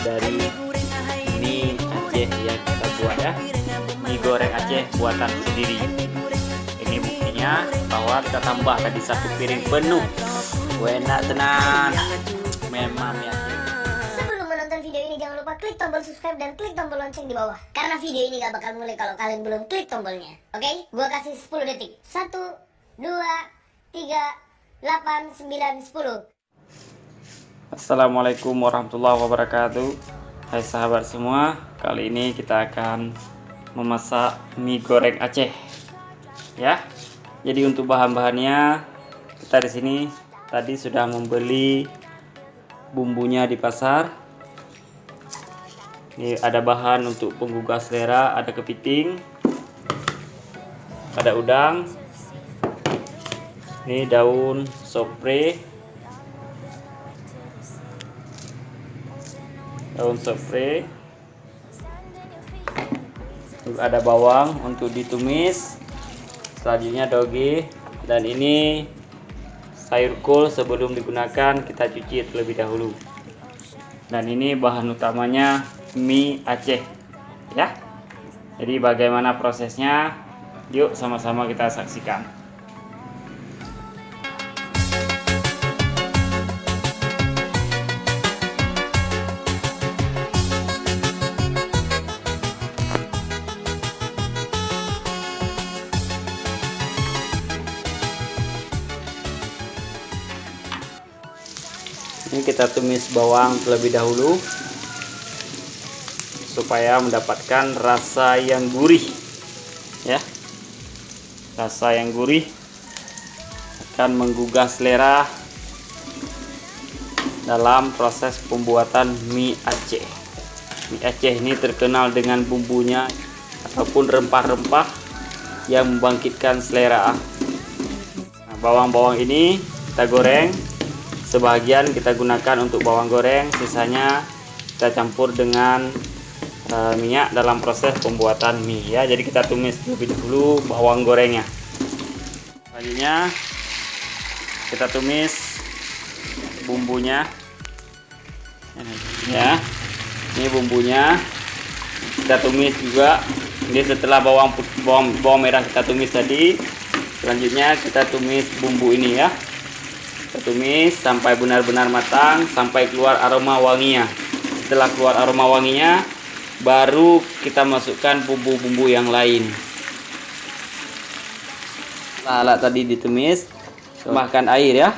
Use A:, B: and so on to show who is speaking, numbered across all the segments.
A: dari mie Aceh yang kita buat ya, mie goreng Aceh buatan sendiri. Ini buktinya bahwa kita tambah tadi 1 piring penuh. Enak tenan memang ya.
B: Sebelum menonton video ini jangan lupa klik tombol subscribe dan klik tombol lonceng di bawah, karena video ini gak bakal mulai kalau kalian belum klik tombolnya. Oke, gua kasih 10 detik. 1, 2, 3, 8, 9, 10.
A: Assalamualaikum warahmatullahi wabarakatuh. Hai sahabat semua, kali ini kita akan memasak mie goreng Aceh ya. Jadi untuk bahan-bahannya kita di sini tadi sudah membeli bumbunya di pasar. Ini ada bahan untuk penggugah selera, ada kepiting, ada udang, ini daun sopre, ada bawang untuk ditumis, selanjutnya doge, dan ini sayur kol sebelum digunakan kita cuci terlebih dahulu. Dan ini bahan utamanya mie Aceh ya. Jadi bagaimana prosesnya, yuk sama-sama kita saksikan. Ini kita tumis bawang terlebih dahulu supaya mendapatkan rasa yang gurih ya. Rasa yang gurih akan menggugah selera dalam proses pembuatan mie Aceh. Mie Aceh ini terkenal dengan bumbunya ataupun rempah-rempah yang membangkitkan selera. Nah, bawang-bawang ini kita goreng. Sebagian kita gunakan untuk bawang goreng, sisanya kita campur dengan minyak dalam proses pembuatan mie ya. Jadi kita tumis terlebih dahulu bawang gorengnya. Selanjutnya kita tumis bumbunya ya. Ini bumbunya kita tumis juga. Ini setelah bawang merah kita tumis tadi, selanjutnya kita tumis bumbu ini ya. Kita tumis sampai benar-benar matang, sampai keluar aroma wanginya. Setelah keluar aroma wanginya, baru kita masukkan bumbu-bumbu yang lain. Alat tadi ditumis, tambahkan air ya.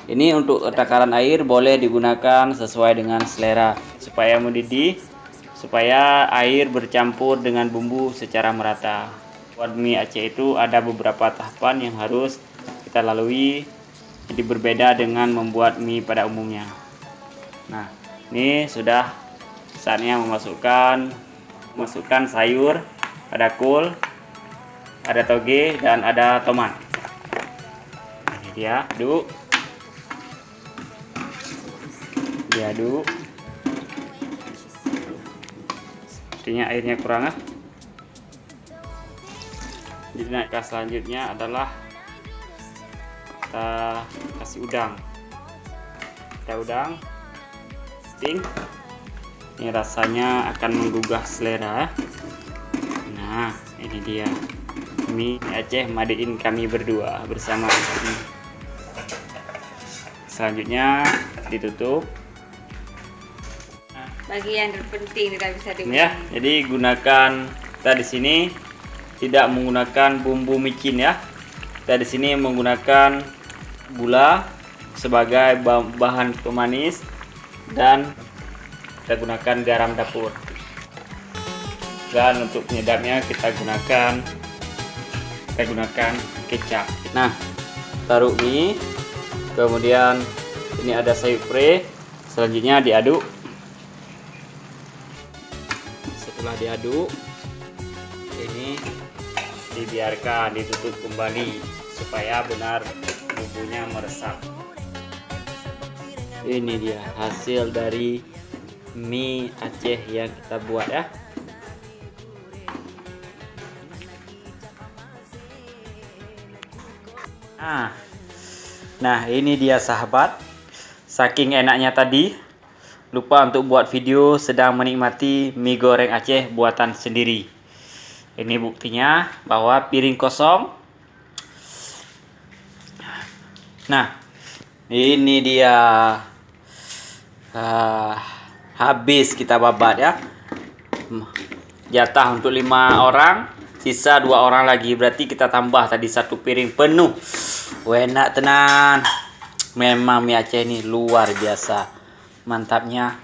A: Ini untuk takaran air boleh digunakan sesuai dengan selera supaya mendidih, supaya air bercampur dengan bumbu secara merata. Buat mie Aceh itu ada beberapa tahapan yang harus kita lalui. Jadi berbeda dengan membuat mie pada umumnya. Nah, ini sudah saatnya memasukkan sayur, ada kol, ada toge, dan ada tomat. Ini dia, diaduk. Sepertinya airnya kurang ya. Jadi naikkan selanjutnya adalah kita kasih udang. Ini rasanya akan menggugah selera. Nah, ini dia mie Aceh made in kami berdua bersama kami. Selanjutnya ditutup.
C: Bagian terpenting tidak bisa diulangi.
A: Ya, jadi gunakan, kita di sini tidak menggunakan bumbu micin ya. Kita di sini menggunakan gula sebagai bahan pemanis, dan kita gunakan garam dapur. Dan untuk penyedapnya kita gunakan kecap. Nah, taruh mie, kemudian ini ada sayur pre, selanjutnya diaduk. Setelah diaduk, ini dibiarkan ditutup kembali supaya benar bumbunya meresap. Ini dia hasil dari mie Aceh yang kita buat ya. Nah ini dia sahabat, saking enaknya tadi lupa untuk buat video sedang menikmati mie goreng Aceh buatan sendiri. Ini buktinya bahwa piring kosong. Nah, ini dia. Habis kita babat ya. Jatah untuk 5 orang, sisa 2 orang lagi. Berarti kita tambah tadi 1 piring penuh. Enak tenan. Memang mie Aceh ini luar biasa. Mantapnya.